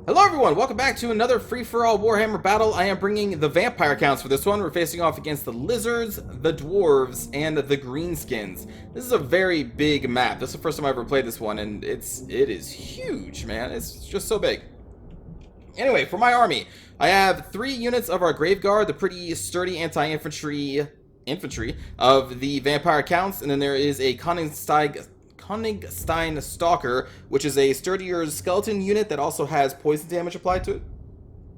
Hello everyone, welcome back to another free-for-all Warhammer battle. I am bringing the vampire counts for this one. We're facing off against the lizards, the dwarves, and the greenskins. This is a very big map. This is the first time I ever played this one, and it is huge, man. It's just so big. Anyway, for my army, I have 3 units of our Grave Guard, the pretty sturdy anti-infantry of the vampire counts, and then there is a Königstein Stalker, which is a sturdier skeleton unit that also has poison damage applied to it.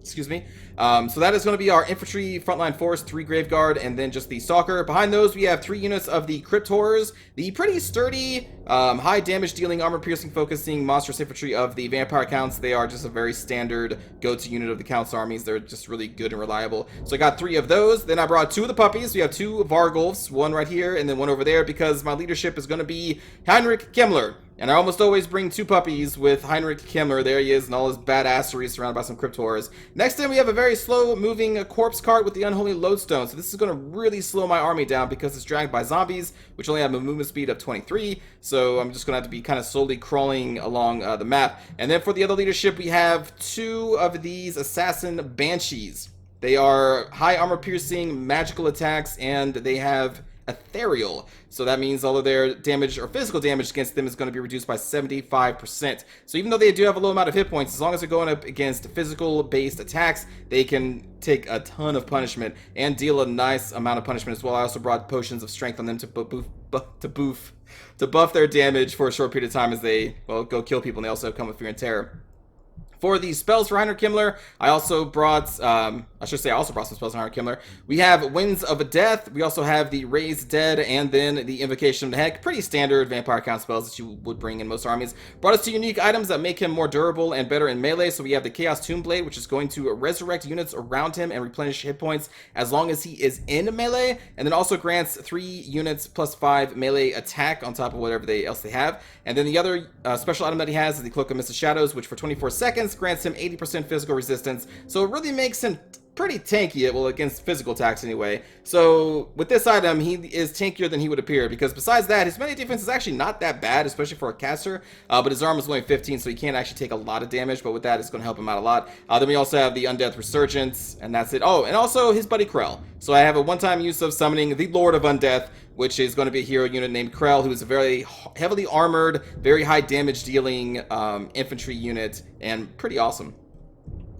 Excuse me. So that is going to be our infantry frontline force, 3 Grave Guard, and then just the Stalker. Behind those, we have 3 units of the Crypt Horrors, the pretty sturdy, high damage dealing, armor piercing, focusing monstrous infantry of the Vampire Counts. They are just a very standard go-to unit of the Counts armies. They're just really good and reliable. So I got 3 of those. Then I brought 2 of the puppies. We have 2 Vargulfs, one right here and then one over there, because my leadership is going to be Heinrich Kemmler. And I almost always bring 2 puppies with Heinrich Kemmler. There he is in all his badassery, surrounded by some Crypt Horrors. Next in, we have a very slow-moving corpse cart with the Unholy Lodestone. So this is going to really slow my army down because it's dragged by zombies, which only have a movement speed of 23. So I'm just going to have to be kind of slowly crawling along the map. And then for the other leadership, we have 2 of these Assassin Banshees. They are high armor-piercing, magical attacks, and they have ethereal, so that means all of their damage or physical damage against them is going to be reduced by 75%. So even though they do have a low amount of hit points, as long as they're going up against physical based attacks, they can take a ton of punishment and deal a nice amount of punishment as well. I also brought potions of strength on them to buff their damage for a short period of time as they, well, go kill people, and they also come with fear and terror. For the spells for Heinrich Kemmler, I also brought, some spells for Heinrich Kemmler. We have Winds of Death, we also have the Raised Dead, and then the Invocation of the Heck. Pretty standard vampire count spells that you would bring in most armies. Brought us 2 unique items that make him more durable and better in melee. So we have the Chaos Tomb Blade, which is going to resurrect units around him and replenish hit points as long as he is in melee, and then also grants 3 units plus 5 melee attack on top of whatever else they have. And then the other special item that he has is the Cloak of Mist of Shadows, which for 24 seconds grants him 80% physical resistance, so it really makes him pretty tanky, well, against physical attacks anyway. So with this item, he is tankier than he would appear, because besides that, his melee defense is actually not that bad, especially for a caster, but his armor is only 15, so he can't actually take a lot of damage, but with that, it's going to help him out a lot. Then we also have the Undeath Resurgence, and that's it. Oh, and also his buddy Krell. So I have a one-time use of summoning the Lord of Undeath, which is going to be a hero unit named Krell, who is a very heavily armored, very high damage dealing infantry unit, and pretty awesome.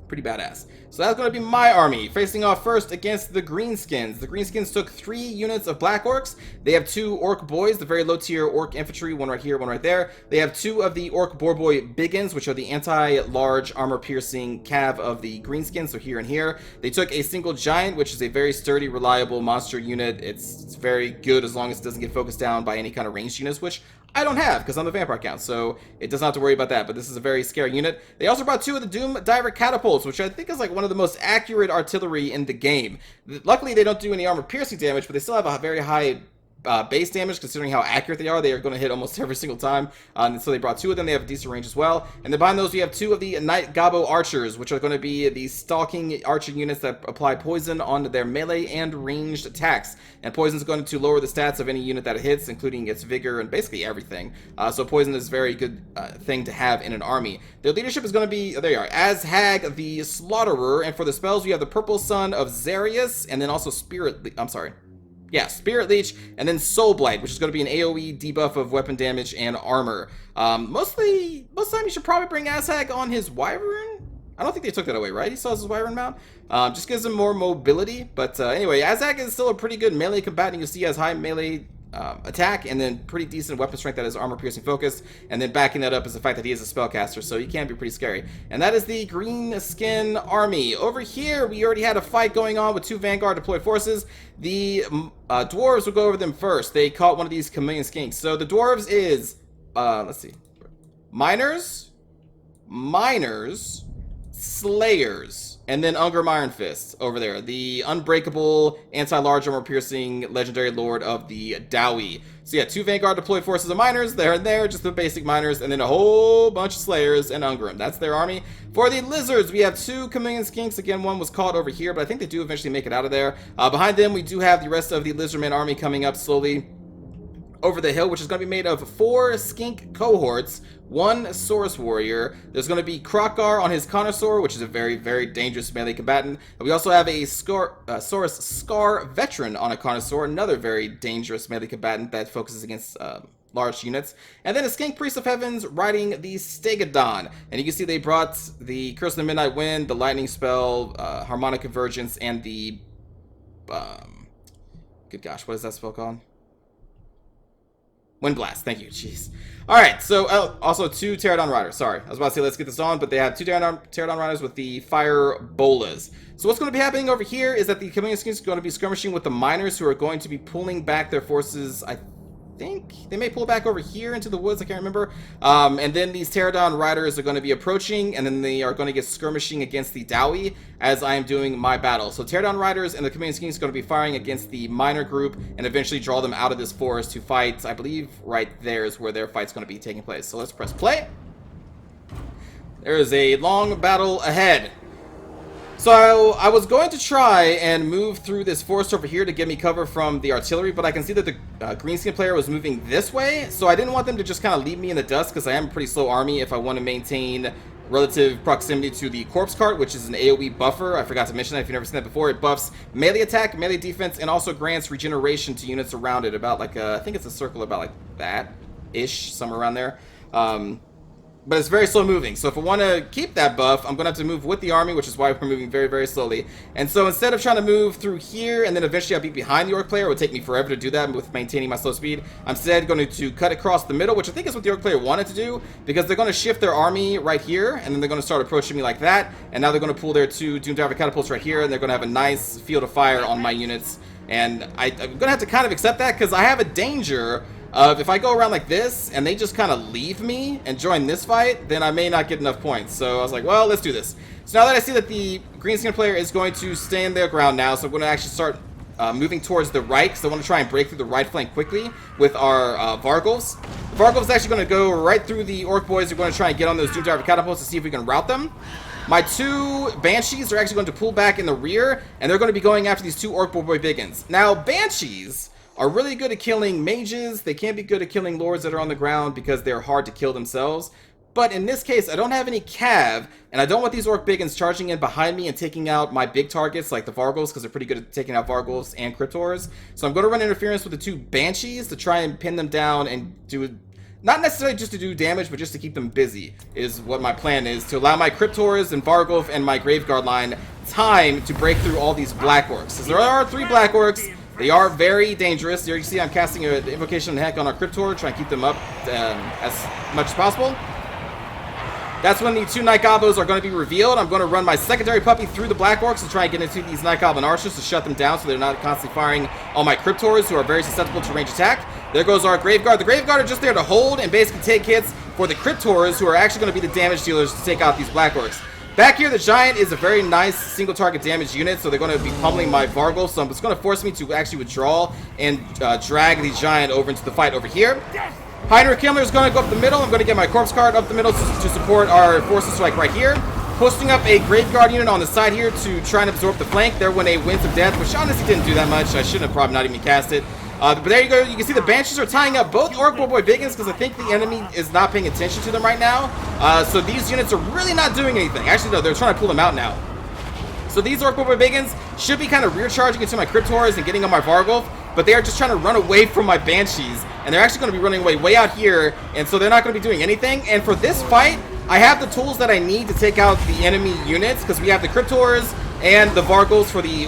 Pretty badass. So that's going to be my army, facing off first against the Greenskins. The Greenskins took 3 units of Black Orcs. They have 2 Orc Boys, the very low tier Orc Infantry, one right here, one right there. They have 2 of the Orc Boarboy Biggins, which are the anti-large armor-piercing cav of the Greenskins, so here and here. They took a single Giant, which is a very sturdy, reliable monster unit. It's very good as long as it doesn't get focused down by any kind of ranged units, which I don't have because I'm the vampire count, so it doesn't have to worry about that, but this is a very scary unit. They also brought 2 of the Doom Diver Catapults, which I think is like one of the most accurate artillery in the game. Luckily, they don't do any armor piercing damage, but they still have a very high base damage, considering how accurate they are. They are going to hit almost every single time, and so they brought 2 of them. They have a decent range as well. And then behind those, we have 2 of the Night Gobbo Archers, which are going to be the stalking archer units that apply poison on their melee and ranged attacks. And poison is going to lower the stats of any unit that it hits, including its vigor and basically everything. So poison is a very good thing to have in an army. Their leadership is going to be, there you are, Azhag the Slaughterer. And for the spells, we have the Purple Sun of Zarius, and then also Spirit Leech, and then Soul Blight, which is going to be an AoE debuff of weapon damage and armor. Most of the time, you should probably bring Azhag on his Wyvern. I don't think they took that away, right? He still has his Wyvern mount. Just gives him more mobility. But anyway, Azhag is still a pretty good melee combatant. You see he has high melee attack, and then pretty decent weapon strength that is armor piercing focus, and then backing that up is the fact that he is a spellcaster, so he can be pretty scary. And that is the green skin army. Over here, we already had a fight going on with 2 Vanguard deployed forces. The dwarves will go over them first. They caught one of these chameleon skinks. So the dwarves is let's see, miners, slayers, and then Ungrim Iron Fist over there, the unbreakable anti-large armor piercing legendary lord of the Dowie. So yeah, 2 Vanguard deployed forces of miners, there and there, just the basic miners, and then a whole bunch of slayers and Ungrim. That's their army. For the lizards, we have 2 chameleon skinks. Again, one was caught over here, but I think they do eventually make it out of there. Behind them, we do have the rest of the lizardman army coming up slowly over the hill, which is going to be made of 4 skink cohorts one Saurus Warrior. There's going to be Krokar on his Connoisseur, which is a very, very dangerous melee combatant. And we also have a Saurus Scar Veteran on a Connoisseur, another very dangerous melee combatant that focuses against large units. And then a Skink Priest of Heavens riding the Stegodon. And you can see they brought the Curse of the Midnight Wind, the Lightning Spell, Harmonic Convergence, and the... good gosh, what is that spell called? Wind Blast, thank you, jeez. Alright, so also 2 Pterodon Riders, sorry. I was about to say let's get this on, but they have 2 Pterodon Riders with the Fire Bolas. So what's going to be happening over here is that the Chameleon Skinks are going to be skirmishing with the Miners, who are going to be pulling back their forces, I think they may pull back over here into the woods, I can't remember. And then these Pterodon Riders are going to be approaching, and then they are going to get skirmishing against the Dowie as I am doing my battle. So Pterodon Riders and the Chameleon Skinks are going to be firing against the Miner group and eventually draw them out of this forest to fight. I believe right there is where their fight's going to be taking place. So let's press play. There is a long battle ahead. So I was going to try and move through this forest over here to get me cover from the artillery, but I can see that the greenskin player was moving this way, so I didn't want them to just kind of leave me in the dust because I am a pretty slow army if I want to maintain relative proximity to the corpse cart, which is an AoE buffer. I forgot to mention that if you've never seen that before. It buffs melee attack, melee defense, and also grants regeneration to units around it, about like I think it's a circle about like that-ish, somewhere around there. But it's very slow moving, so if I want to keep that buff, I'm going to have to move with the army, which is why we're moving very, very slowly. And so instead of trying to move through here and then eventually I'll be behind the orc player, it would take me forever to do that with maintaining my slow speed, I'm instead going to cut across the middle, which I think is what the orc player wanted to do, because they're going to shift their army right here, and then they're going to start approaching me like that, and now they're going to pull their 2 Doomdiver catapults right here, and they're going to have a nice field of fire on my units. And I'm going to have to kind of accept that, because I have a danger of if I go around like this and they just kind of leave me and join this fight, then I may not get enough points. So I was like, well, let's do this. So now that I see that the greenskin player is going to stand their ground now, so I'm going to actually start moving towards the right, because I want to try and break through the right flank quickly with our Vargulfs. The Vargulfs is actually going to go right through the orc boys. We're going to try and get on those Doomdiver catapults to see if we can rout them. My 2 Banshees are actually going to pull back in the rear, and they're going to be going after these 2 orc boy biggins. Now, Banshees are really good at killing mages. They can't be good at killing lords that are on the ground because they're hard to kill themselves. But in this case, I don't have any cav, and I don't want these orc biggins charging in behind me and taking out my big targets like the Vargulfs, because they're pretty good at taking out Vargulfs and Cryptors. So I'm going to run interference with the 2 Banshees to try and pin them down and do, not necessarily just to do damage, but just to keep them busy, is what my plan is, to allow my Cryptors and Vargulf and my Graveguard line time to break through all these Black Orcs. Because there are 3 Black Orcs. They are very dangerous. Here you see I'm casting an Invocation of the Heck on our Cryptor, trying to keep them up as much as possible. That's when the 2 Night Goblins are going to be revealed. I'm going to run my secondary puppy through the Black Orcs to try and get into these Night Goblin archers to shut them down so they're not constantly firing all my Cryptors, who are very susceptible to range attack. There goes our Graveguard. The Graveguard are just there to hold and basically take hits for the Cryptors, who are actually going to be the damage dealers to take out these Black Orcs. Back here, the Giant is a very nice single target damage unit, so they're going to be pummeling my Vargulf, so it's going to force me to actually withdraw and drag the Giant over into the fight over here. Heinrich Kemmler is going to go up the middle. I'm going to get my corpse card up the middle to support our forces like right here. Posting up a Graveguard unit on the side here to try and absorb the flank. There went a Winds of Death, which honestly didn't do that much. I shouldn't have probably not even cast it. But there you go. You can see the Banshees are tying up both Orc Boy Biggins, because I think the enemy is not paying attention to them right now. So these units are really not doing anything. Actually, no, they're trying to pull them out now. So these Orc Boy Biggins should be kind of rear charging into my Cryptors and getting on my Vargulf, but they are just trying to run away from my Banshees, and they're actually going to be running away way out here, and so they're not going to be doing anything. And for this fight, I have the tools that I need to take out the enemy units, because we have the Cryptors and the Vargulfs for the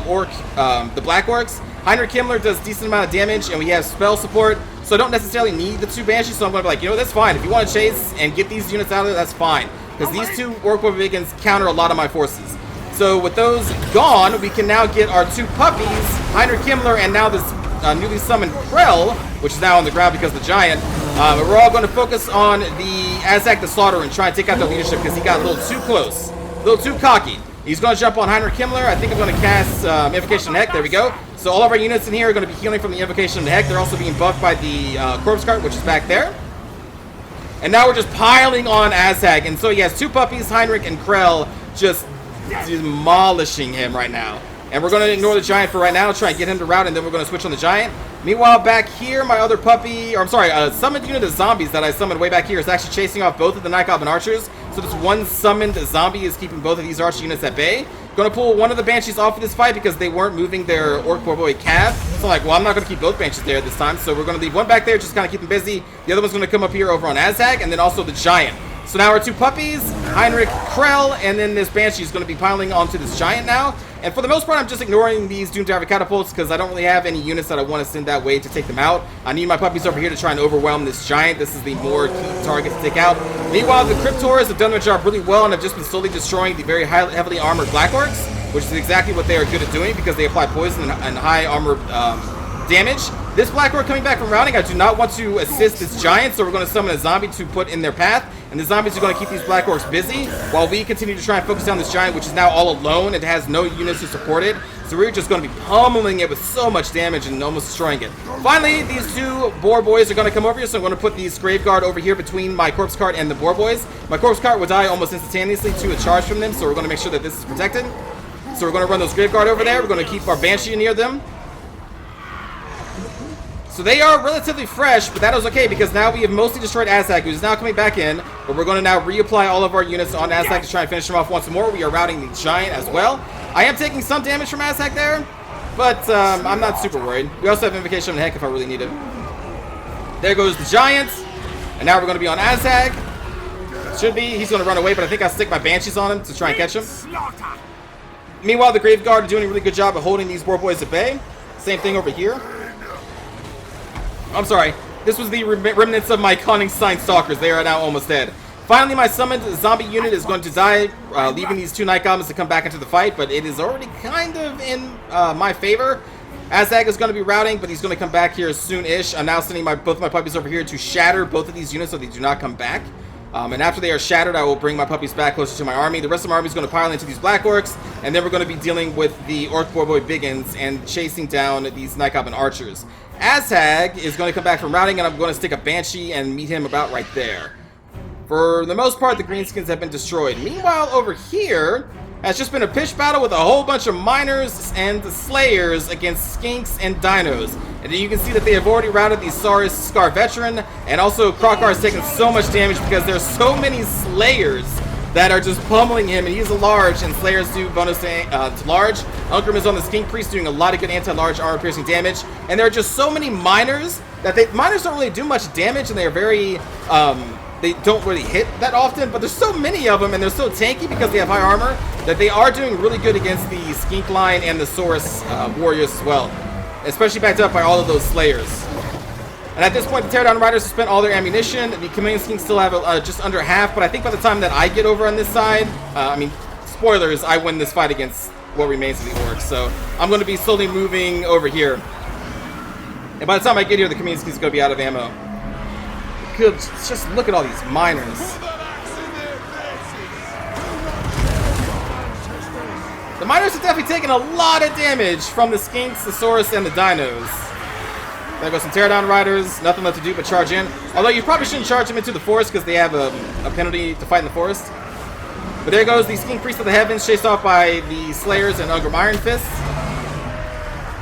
the Black Orcs. Heinrich Kemmler does decent amount of damage, and we have spell support, so I don't necessarily need the 2 Banshees, so I'm going to be like, you know, that's fine. If you want to chase and get these units out of there, that's fine, because these 2 Orc Boy Biggins counter a lot of my forces. So with those gone, we can now get our 2 puppies, Heinrich Kemmler, and now this newly summoned Krell, which is now on the ground because of the Giant. We're all going to focus on the Azak the Slaughterer and try and take out the leadership, because he got a little too close, a little too cocky. He's going to jump on Heinrich Kemmler. I think I'm going to cast Invocation of the Heck. There we go. So all of our units in here are going to be healing from the Invocation of the Heck. They're also being buffed by the Corpse Cart, which is back there. And now we're just piling on Azak. And so he has 2 puppies, Heinrich and Krell, just demolishing him right now. And we're going to ignore the Giant for right now, try and get him to rout, and then we're going to switch on the Giant. Meanwhile, back here, my other puppy, or I'm sorry, a summoned unit of zombies that I summoned way back here is actually chasing off both of the Night Goblin archers. So this one summoned zombie is keeping both of these archer units at bay. Going to pull one of the banshees off of this fight because they weren't moving their orc boy cav. So I'm like, well, I'm not going to keep both banshees there this time. So we're going to leave one back there, just kind of keep them busy. The other one's going to come up here over on Azag, and then also the giant. So now our two puppies, Heinrich, Krell, and then this banshee is going to be piling onto this giant now. And for the most part, I'm just ignoring these Doom Tower catapults because I don't really have any units that I want to send that way to take them out. I need my puppies over here to try and overwhelm this giant. This is the more key target to take out. Meanwhile, the Cryptors have done their job really well and have just been slowly destroying the very heavily armored Black Orcs, which is exactly what they are good at doing because they apply poison and high armor damage. This Black Orc coming back from routing, I do not want to assist this giant, so we're going to summon a zombie to put in their path. And the zombies are going to keep these Black Orcs busy while we continue to try and focus down this giant, which is now all alone. It has no units to support it. So we're just going to be pummeling it with so much damage and almost destroying it. Finally, these two boar boys are going to come over here, so I'm going to put these grave guard over here between my corpse cart and the boar boys. My corpse cart will die almost instantaneously to a charge from them, so we're going to make sure that this is protected. So we're going to run those grave guard over there. We're going to keep our banshee near them. So they are relatively fresh, but that is okay because now we have mostly destroyed Aztec, who's now coming back in. But we're going to now reapply all of our units on Aztec to try and finish him off once more. We are routing the giant as well. I am taking some damage from Aztec there, but I'm not super worried. We also have Invocation of the Heck if I really need it. There goes the giant. And now we're going to be on Aztec. Should be. He's going to run away, but I think I'll stick my banshees on him to try and catch him. Meanwhile, the Grave Guard are doing a really good job of holding these boar boys at bay. Same thing over here. I'm sorry. This was the remnants of my Konigstein Stalkers. They are now almost dead. Finally, my summoned zombie unit is going to die, leaving these two Night Goblins to come back into the fight, but it is already kind of in my favor. Azag is going to be routing, but he's going to come back here soon-ish. I'm now sending both of my puppies over here to shatter both of these units so they do not come back. And after they are shattered, I will bring my puppies back closer to my army. The rest of my army is going to pile into these Black Orcs, and then we're going to be dealing with the Orc Boy Biggins and chasing down these Night Goblin Archers. Azag is going to come back from routing, and I'm going to stick a Banshee and meet him about right there. For the most part, the Greenskins have been destroyed. Meanwhile, over here has just been a pitched battle with a whole bunch of miners and slayers against skinks and dinos. And then you can see that they have already routed the Saurus Scar Veteran, and also Krokar has taken so much damage because there's so many slayers that are just pummeling him, and he's a large, and slayers do bonus to large. Unkrum is on the Skink Priest doing a lot of good anti-large armor-piercing damage, and there are just so many miners that miners don't really do much damage, and they are very they don't really hit that often, but there's so many of them, and they're so tanky because they have high armor, that they are doing really good against the Skink line and the Saurus warriors as well, especially backed up by all of those slayers. And at this point, the Teardown Riders have spent all their ammunition. The Chameleon Skinks still have just under half, but I think by the time that I get over on this side, I mean, spoilers, I win this fight against what remains of the Orcs, so I'm going to be slowly moving over here. And by the time I get here, the Chameleon Skinks are going to be out of ammo. Good, just look at all these miners. The miners have definitely taken a lot of damage from the Skinks, the Saurus, and the Dinos. There goes some Teardown Riders. Nothing left to do but charge in. Although you probably shouldn't charge them into the forest because they have a penalty to fight in the forest. But there goes the Skink Priest of the Heavens, chased off by the Slayers and Unger Iron Fists.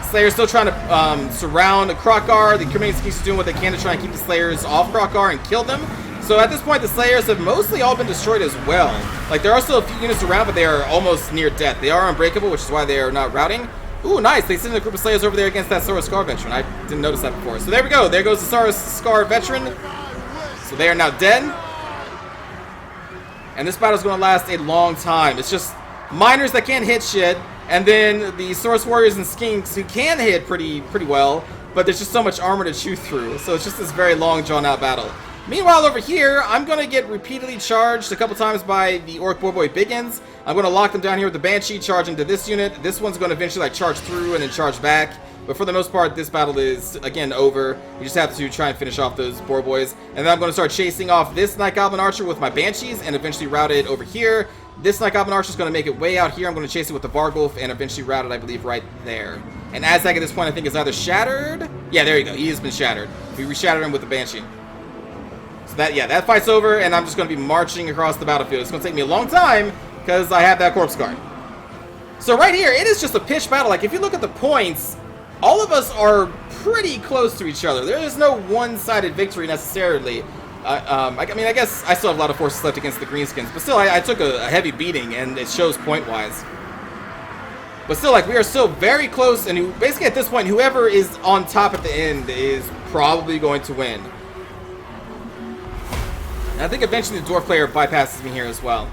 Slayers still trying to surround Krokar. The Chameleon Skinks are doing what they can to try and keep the Slayers off Krokar and kill them. So at this point, the Slayers have mostly all been destroyed as well. Like, there are still a few units around, but they are almost near death. They are unbreakable, which is why they are not routing. Ooh, nice. They sent a group of Slayers over there against that Saurus Scar Veteran. I didn't notice that before. So there we go. There goes the Saurus Scar Veteran. So they are now dead. And this battle is going to last a long time. It's just miners that can't hit shit, and then the Saurus Warriors and Skinks who can hit pretty well, but there's just so much armor to chew through. So it's just this very long, drawn-out battle. Meanwhile, over here, I'm going to get repeatedly charged a couple times by the Orc Boy Biggins. I'm going to lock them down here with the Banshee, charge into this unit. This one's going to eventually like charge through and then charge back. But for the most part, this battle is, again, over. We just have to try and finish off those boar boys. And then I'm going to start chasing off this Night Goblin Archer with my Banshees and eventually route it over here. This Night Goblin Archer is going to make it way out here. I'm going to chase it with the Vargulf and eventually route it, I believe, right there. And Azag at this point, I think, is either shattered. Yeah, there you go. He has been shattered. We reshattered him with the Banshee. So that fight's over, and I'm just going to be marching across the battlefield. It's going to take me a long time because I have that corpse guard. So right here, it is just a pitch battle. Like, if you look at the points, all of us are pretty close to each other. There is no one-sided victory necessarily. I mean, I guess I still have a lot of forces left against the Greenskins, but still, I took a heavy beating, and it shows point-wise. But still, like, we are still very close, and basically at this point, whoever is on top at the end is probably going to win. And I think eventually the dwarf player bypasses me here as well.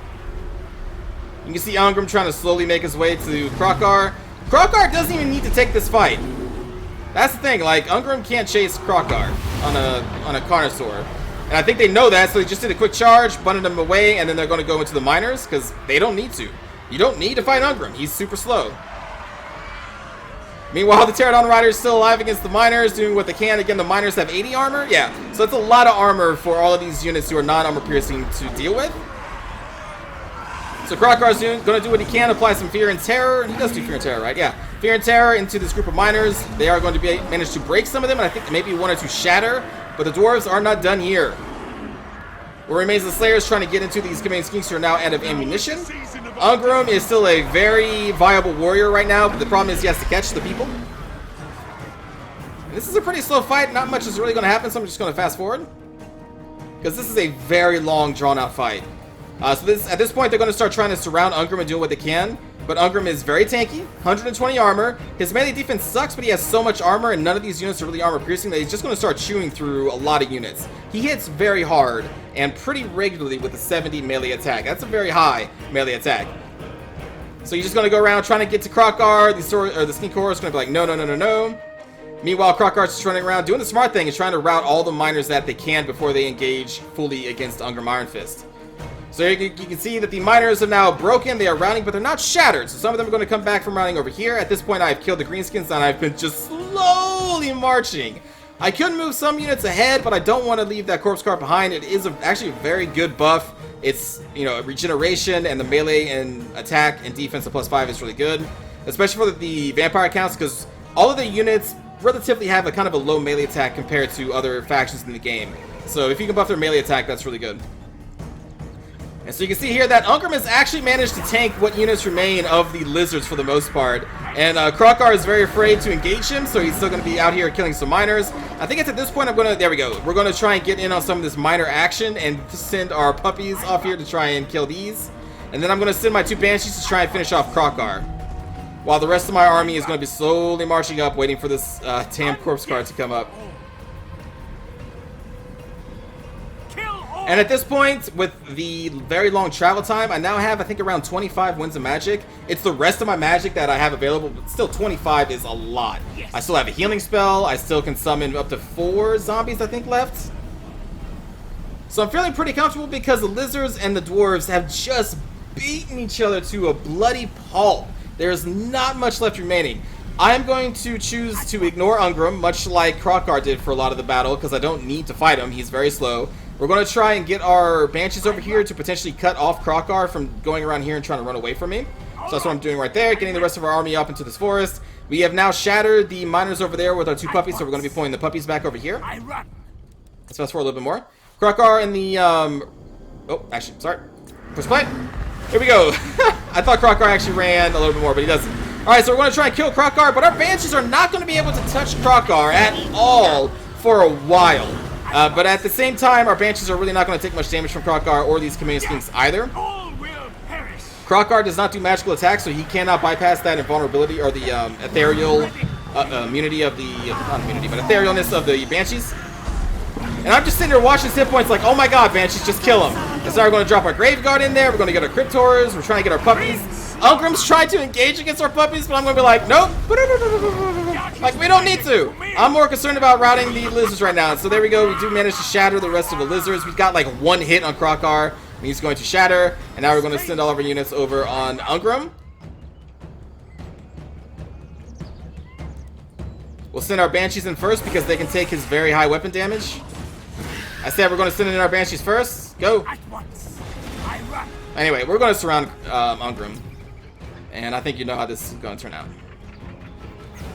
You can see Angrim trying to slowly make his way to Krokar. Krokar doesn't even need to take this fight. That's the thing, like, Angrim can't chase Krokar on a Carnosaur. And I think they know that, so they just did a quick charge, bunted him away, and then they're going to go into the miners, because they don't need to. You don't need to fight Angrim. He's super slow. Meanwhile, the Pterodon Rider is still alive against the miners, doing what they can. Again, the miners have 80 armor. Yeah, so that's a lot of armor for all of these units who are non-armor piercing to deal with. So Krokar's going to do what he can, apply some fear and terror. He does do fear and terror, right? Yeah. Fear and terror into this group of miners. They are going to manage to break some of them, and I think maybe one or two shatter. But the dwarves are not done here. What remains of the Slayers trying to get into these command skinks who are now out of ammunition. Angrim is still a very viable warrior right now, but the problem is he has to catch the people. And this is a pretty slow fight. Not much is really going to happen, so I'm just going to fast forward. Because this is a very long, drawn-out fight. At this point, they're going to start trying to surround Angrim and do what they can. But Angrim is very tanky, 120 armor. His melee defense sucks, but he has so much armor, and none of these units are really armor piercing that he's just going to start chewing through a lot of units. He hits very hard and pretty regularly with a 70 melee attack. That's a very high melee attack. So he's just going to go around trying to get to Krokar. The Skink Horror is going to be like, no, no, no, no, no. Meanwhile, Krokar's just running around doing the smart thing and trying to rout all the miners that they can before they engage fully against Angrim Iron Fist. So you can see that the miners are now broken. They are rounding, but they're not shattered. So some of them are going to come back from rounding over here. At this point, I've killed the Greenskins, and I've been just slowly marching. I could move some units ahead, but I don't want to leave that corpse cart behind. It is actually a very good buff. It's, you know, regeneration, and the melee and attack and defense of +5 is really good. Especially for the vampire counts, because all of the units relatively have a kind of a low melee attack compared to other factions in the game. So if you can buff their melee attack, that's really good. And so you can see here that Angrim has actually managed to tank what units remain of the lizards for the most part. And Krokar is very afraid to engage him, so he's still going to be out here killing some miners. I think it's at this point there we go. We're going to try and get in on some of this miner action and send our puppies off here to try and kill these. And then I'm going to send my 2 Banshees to try and finish off Krokar. While the rest of my army is going to be slowly marching up, waiting for this damn corpse cart to come up. And at this point, with the very long travel time, I now have, I think, around 25 winds of magic. It's the rest of my magic that I have available, but still 25 is a lot. Yes. I still have a healing spell. I still can summon up to 4 zombies, I think, left. So I'm feeling pretty comfortable because the lizards and the dwarves have just beaten each other to a bloody pulp. There's not much left remaining. I'm going to choose to ignore Angrim, much like Krokar did for a lot of the battle, because I don't need to fight him. He's very slow. We're going to try and get our Banshees over here to potentially cut off Krokar from going around here and trying to run away from me. So that's what I'm doing right there, getting the rest of our army up into this forest. We have now shattered the miners over there with our 2 puppies, so we're going to be pulling the puppies back over here. Let's fast forward a little bit more. Krokar and the... Oh, actually, sorry. Push play. Here we go. I thought Krokar actually ran a little bit more, but he doesn't. Alright, so we're going to try and kill Krokar, but our Banshees are not going to be able to touch Krokar at all for a while. But at the same time, our Banshees are really not going to take much damage from Krokar or these Command Skinks either. Krokar does not do magical attacks, so he cannot bypass that invulnerability or the ethereal immunity of the... not immunity, but etherealness of the Banshees. And I'm just sitting there watching his hit points like, oh my god, Banshees, just kill him. And so we're going to drop our Grave Guard in there, we're going to get our Crypt Horrors, we're trying to get our puppies. Angrim's trying to engage against our puppies, but I'm going to be like, nope. Like, we don't need to. I'm more concerned about routing the lizards right now. So there we go. We do manage to shatter the rest of the lizards. We've got like 1 hit on Krokar, and he's going to shatter. And now we're going to send all of our units over on Angrim. We'll send our Banshees in first because they can take his very high weapon damage. I said we're going to send in our Banshees first. Go. Anyway, we're going to surround Angrim. And I think you know how this is going to turn out.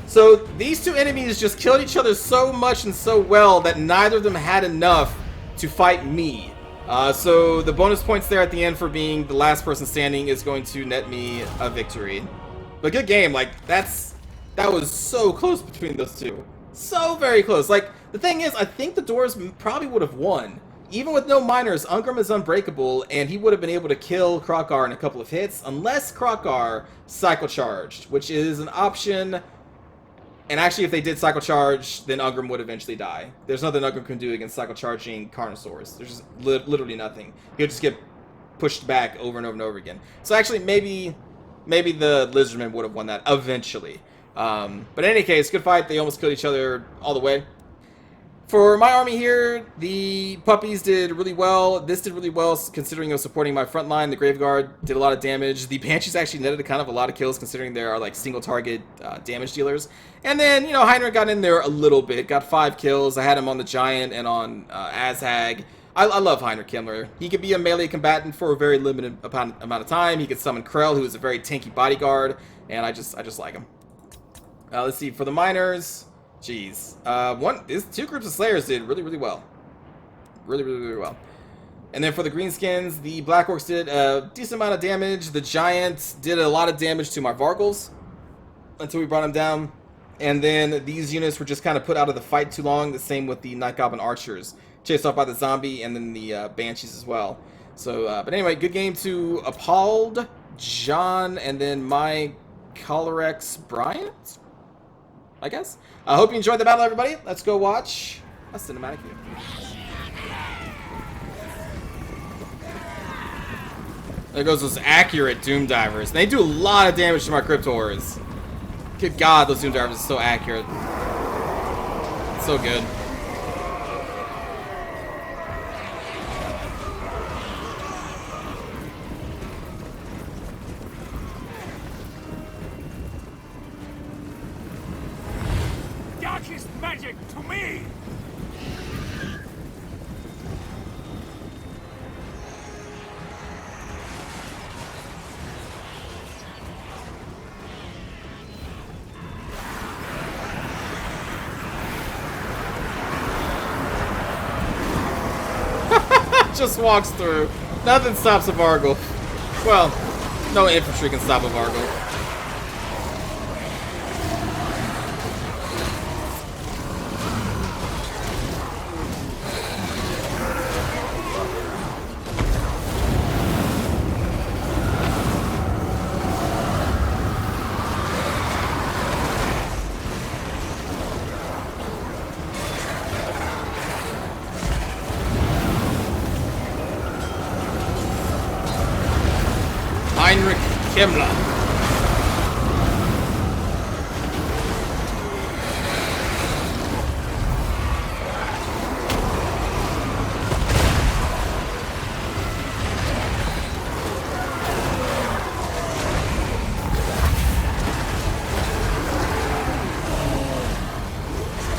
So these 2 enemies just killed each other so much and so well that neither of them had enough to fight me. So the bonus points there at the end for being the last person standing is going to net me a victory. But good game. Like, that's That was so close between those two. So very close. Like, the thing is, I think the Dwarves probably would have won. Even with no miners, Ungrim is unbreakable, and he would have been able to kill Krokar in a couple of hits, unless Krokar cycle charged, which is an option. And actually, if they did cycle charge, then Ungrim would eventually die. There's nothing Ungrim can do against cycle charging Carnosaurs. There's just literally nothing. He'll just get pushed back over and over and over again. So actually, maybe the Lizardmen would have won that eventually. But in any case, good fight. They almost killed each other all the way. For my army here, the puppies did really well. This did really well considering it was supporting my front line. The Graveguard did a lot of damage. The Banshees actually netted kind of a lot of kills considering they are like single target damage dealers. And then, you know, Heinrich got in there a little bit. Got 5 kills. I had him on the Giant and on Azhag. I love Heinrich Kemmler. He could be a melee combatant for a very limited amount of time. He could summon Krell, who is a very tanky bodyguard. And I just like him. Let's see, for the miners... Jeez. These 2 groups of Slayers did really well. Really well. And then for the Greenskins, the Black Orcs did a decent amount of damage. The Giants did a lot of damage to my Vargals until we brought them down. And then these units were just kind of put out of the fight too long. The same with the Night Goblin Archers. Chased off by the Zombie and then the Banshees as well. So, but anyway, good game to Appalled, John, and then my Colorex Bryant, I guess. I hope you enjoyed the battle, everybody. Let's go watch a cinematic view. There goes those accurate Doom Divers. They do a lot of damage to my Crypto Horrors. Good God, those Doom Divers are so accurate. So good. Magic to me! Just walks through. Nothing stops a Vargal. Well, no infantry can stop a Vargal. Kemmler.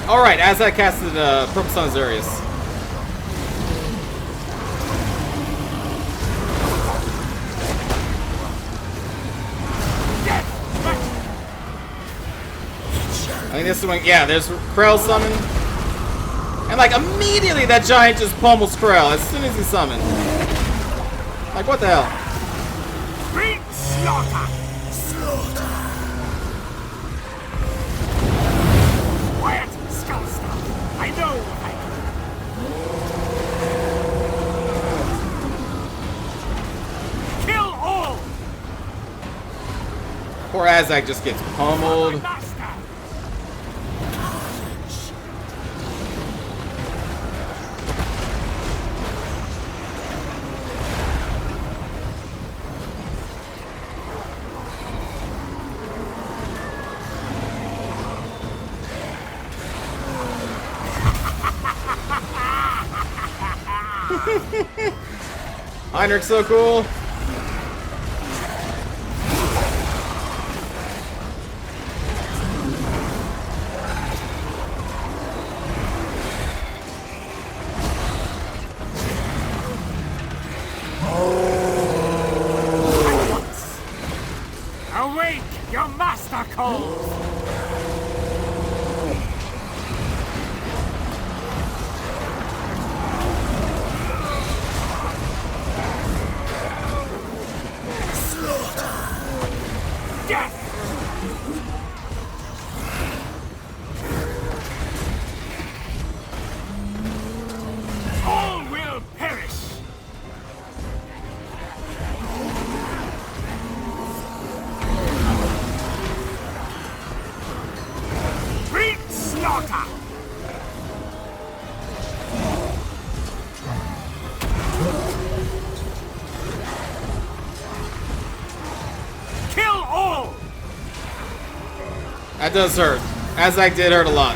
Alright, as I casted Purple Sun Azarius. I think this is when, yeah, there's Krell summon. And like immediately that giant just pummels Krell as soon as he summoned. Like what the hell? Great slaughter! Slaughter! Quiet, Skullstar! I know what I do. Kill all! Poor Azhag just gets pummeled. Heinrich's so cool. Awake, your master calls. That does hurt. Azag did hurt a lot.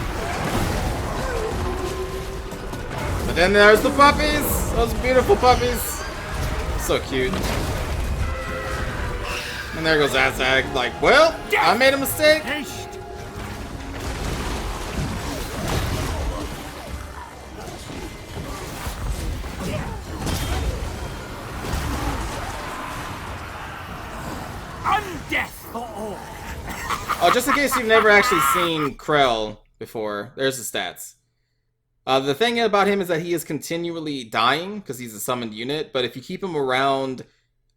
But then there's the puppies! Those beautiful puppies. So cute. And there goes Azag, like, well, I made a mistake. Undeath for all. Oh, just in case you've never actually seen Krell before, there's the stats. The thing about him is that he is continually dying because he's a summoned unit, but if you keep him around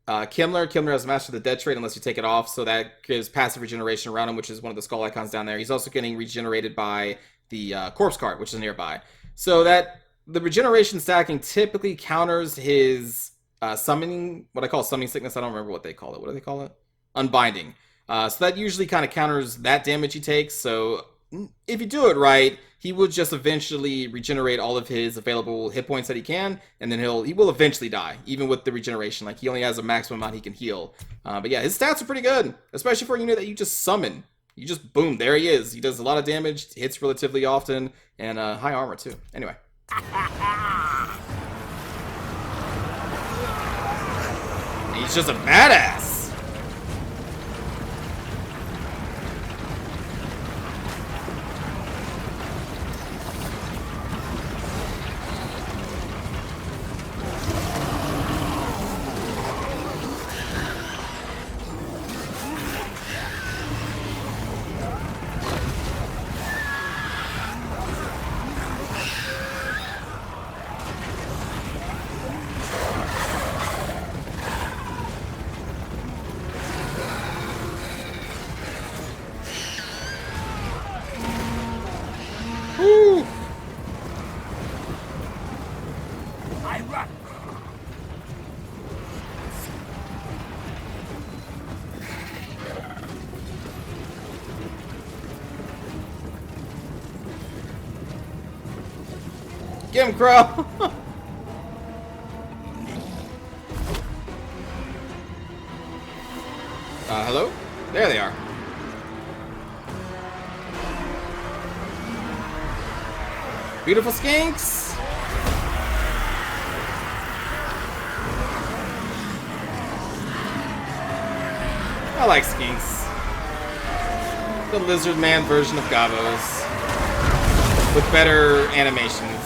Kemmler has mastered the dead trait unless you take it off, so that gives passive regeneration around him, which is one of the skull icons down there. He's also getting regenerated by the corpse cart, which is nearby. So that the regeneration stacking typically counters his summoning, what I call summoning sickness. I don't remember what they call it. What do they call it? Unbinding. So that usually kind of counters that damage he takes. So if you do it right, he will just eventually regenerate all of his available hit points that he can, and then he will eventually die, even with the regeneration. Like, he only has a maximum amount he can heal. But yeah, his stats are pretty good, especially for a unit that you just summon. You just, boom, there he is. He does a lot of damage, hits relatively often, and high armor too. Anyway. He's just a badass. Woo! I run. Get him, Krell! Hello? There they are. Beautiful skinks! I like skinks. The lizard man version of Gavos. With better animations.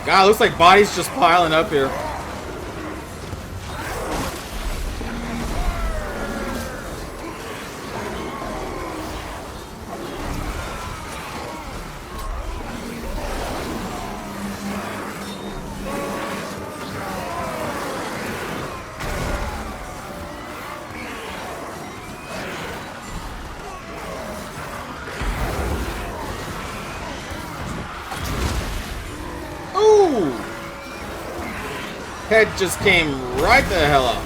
God, looks like bodies just piling up here. Head just came right the hell up.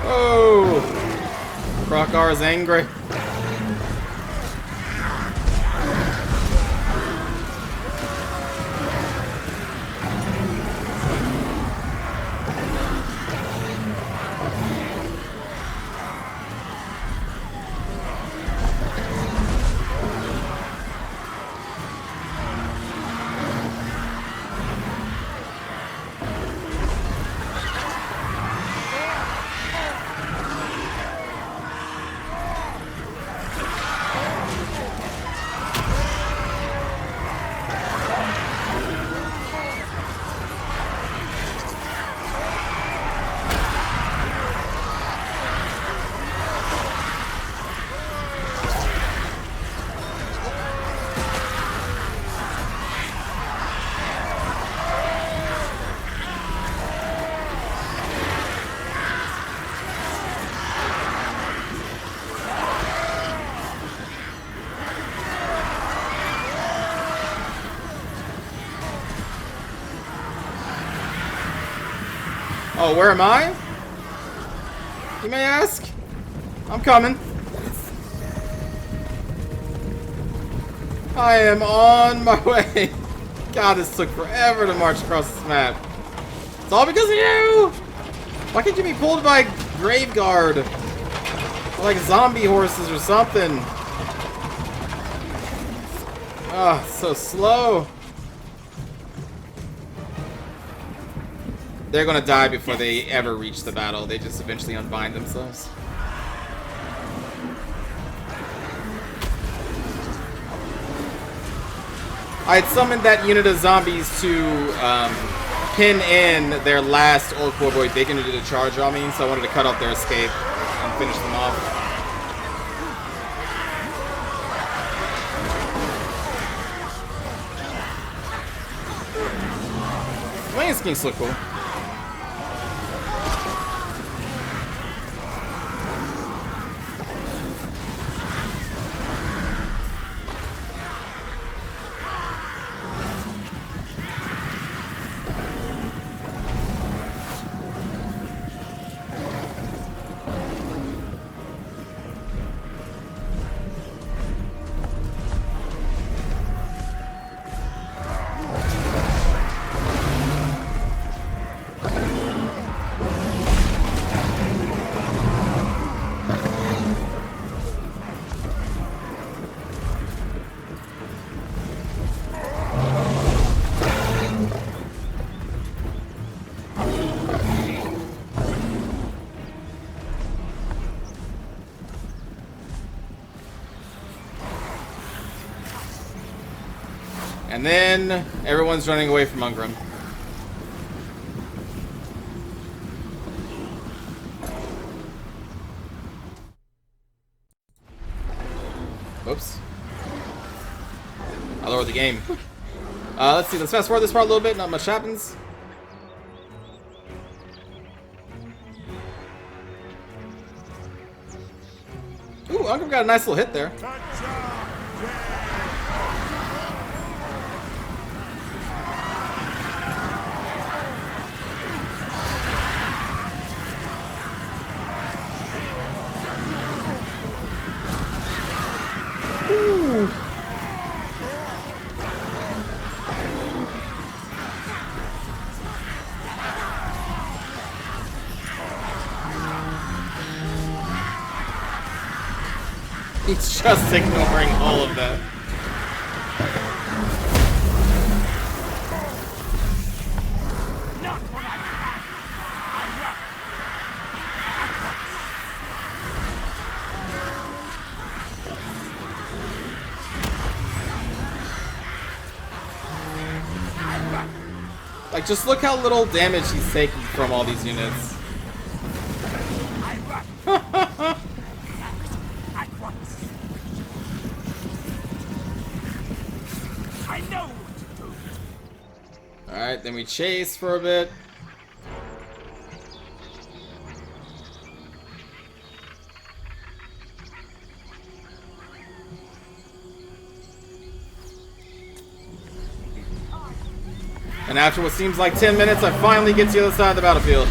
Oh! Krokar is angry. Oh, where am I? You may ask. I'm coming. I am on my way. God, this took forever to march across this map. It's all because of you! Why can't you be pulled by Grave Guard? Or like zombie horses or something. Ah, oh, so slow. They're gonna die before they ever reach the battle. They just eventually unbind themselves. I had summoned that unit of zombies to pin in their last orc warboy bacon who did a charge on me, so I wanted to cut off their escape and finish them off. Wayne skinks look cool. And then everyone's running away from Ungram. Oops. I lowered the game. Let's see, let's fast forward this part a little bit, not much happens. Ooh, Ungram got a nice little hit there. He's just ignoring all of that. Like, just look how little damage he's taking from all these units. Alright, then we chase for a bit. And after what seems like 10 minutes, I finally get to the other side of the battlefield.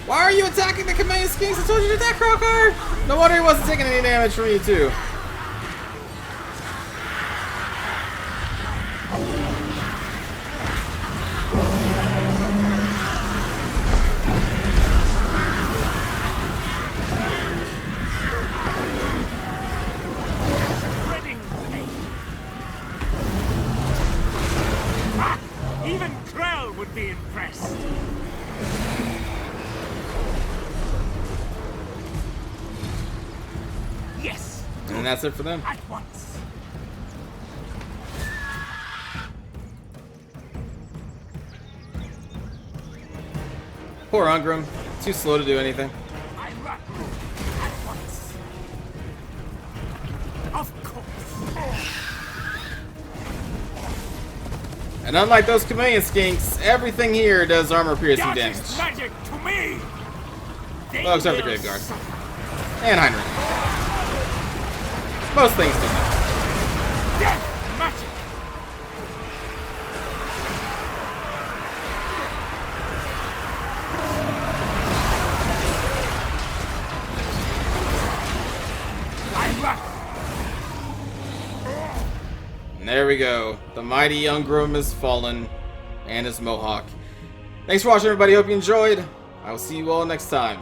Why are you attacking the Chameleon Skinks? I told you to attack Krell card! No wonder he wasn't taking any damage from you too. Even Krell would be impressed. Yes. And that's it for them. At once. Poor Ungram. Too slow to do anything. I run. At once. Of course. And unlike those Chameleon Skinks, everything here does armor piercing That damage. is magic to me. Well, except for They will Graveguard. suffer. And Heinrich. Most things do that. Death magic. I run. And there we go. The mighty Ungram is fallen. And his Mohawk. Thanks for watching, everybody. Hope you enjoyed. I will see you all next time.